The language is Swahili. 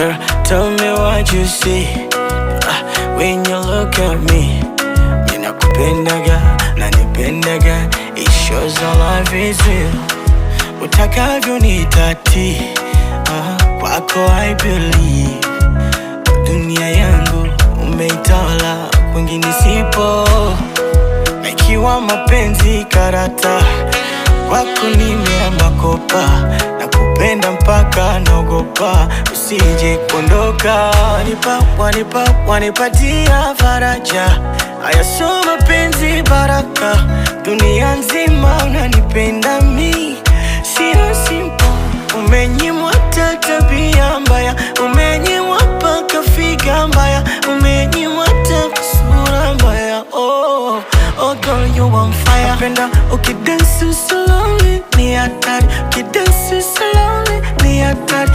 Girl, tell me what you see when you look at me. Ninakupendaga, nanipendaga. It shows our life is real. Utakavyo nitati, kwako I believe. Dunia yangu umeitawala, kwingine sipo. Na ikiwa mapenzi karata, kwako nimeamba kopa. Nakupenda mpaka naogopa, usije kuondoka. Wanipatia faraja, haya sio mapenzi baraka. Dunia nzima unanipenda mi, sio simple. Umenyimwa tabia mbaya, umenyimwa paka figa mbaya, umenyimwa sura mbaya. Oh girl, you on fire. Napenda ukidance slowly, ni hatari. Ukidance slowly, ni hatari.